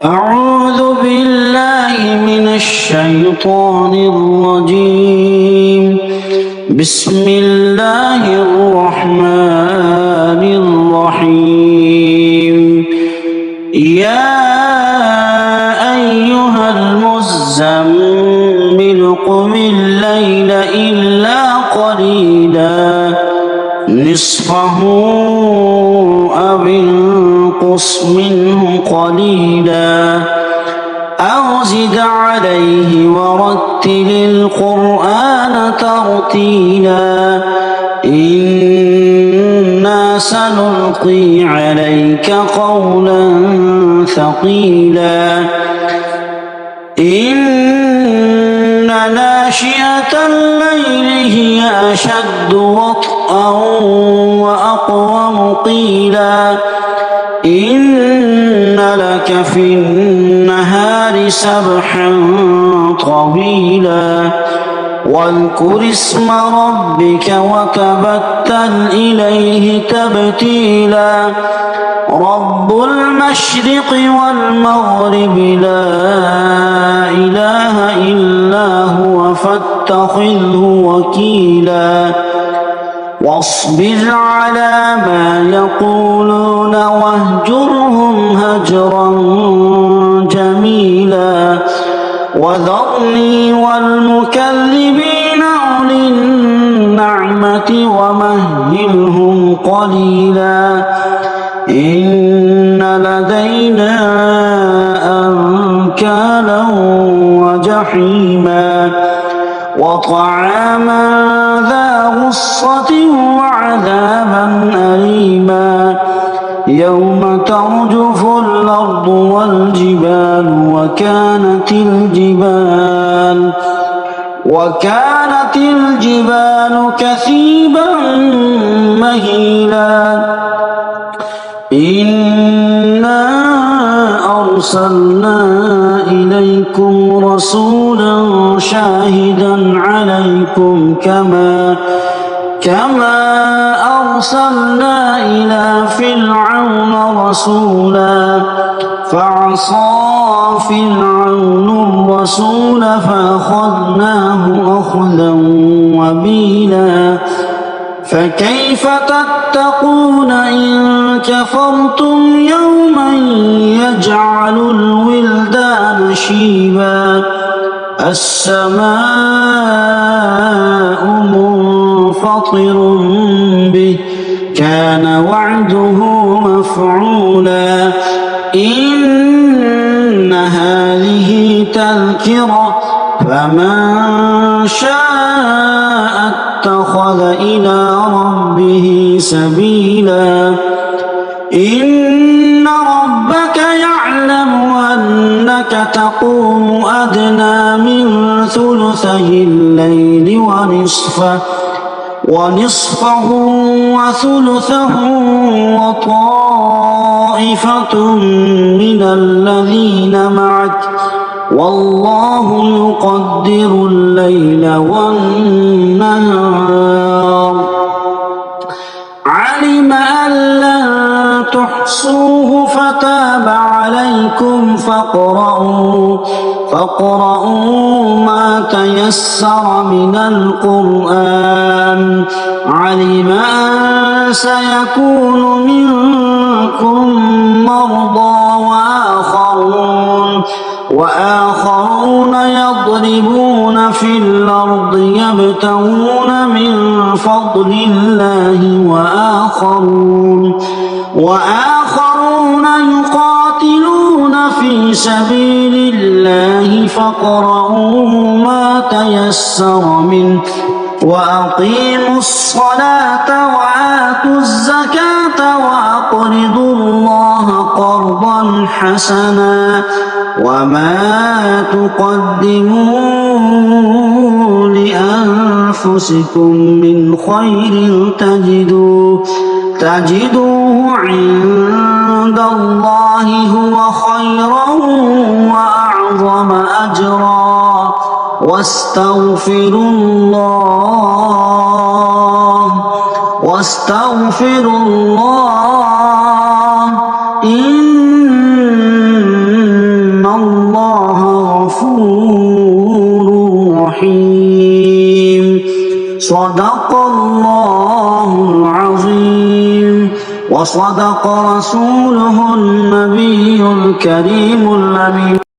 أعوذ بالله من الشيطان الرجيم. بسم الله الرحمن الرحيم. يا أيها المزمل قم الليل إلا قليلا نصفه أو انقص منه قليلا أو زد عليه ورتل القرآن ترتيلا إنا سنلقي عليك قولا ثقيلا إن ناشئة الليل هي أشد وطئا وأقوم قيلا إن لك في النهار سبحا طويلا واذكر اسم ربك وتبتل إليه تبتيلا رب المشرق والمغرب لا إله إلا هو فاتخذه وكيلا واصبر على ما يقولون واهجرهم هجرا جميلا وذرني والمكذبين أولي النعمة ومهلهم قليلا إن لدينا أنكالا وجحيما وطعاما ذا غصة وعذابا أليما يوم ترجف الأرض والجبال وكانت الجبال كثيبا مهيلا إنا أرسلنا إليكم رسولا شاهدا عليكم كما أرسلنا إلى فرعون رسولا فعصى فرعون الرسول فأخذناه أخذا وبيلا فكيف تتقون إن كفرتم يوما يجعل الولدان شيبا السماء منفطر به كان وعده مفعولا إن هذه تذكرة فمن شاء اتخذ إلى ربه سبيلا إن ربك يعلم أنك تقوم أدنى من ثلثي الليل ونصفه وثلثه وطائفة من الذين معك والله يقدر الليل والنهار علم أن لن تحصوه فتاب عليكم فاقرؤوا ما تيسر من القرآن علم أن سيكون منكم مرضى وآخرون يضربون في الأرض يبتغون من فضل الله وآخرون يقاتلون في سبيل الله فاقرؤوا ما تيسر منه وأقيموا الصلاة وآتوا الزكاة وأقرضوا الله قرضا حسنا وما تقدموا لأنفسكم من خير تجدوه عند الله هو خيرا وأعظم أجرا واستغفروا الله إن الرحيم صدق الله العظيم وصدق رسوله النبي الكريم الأمين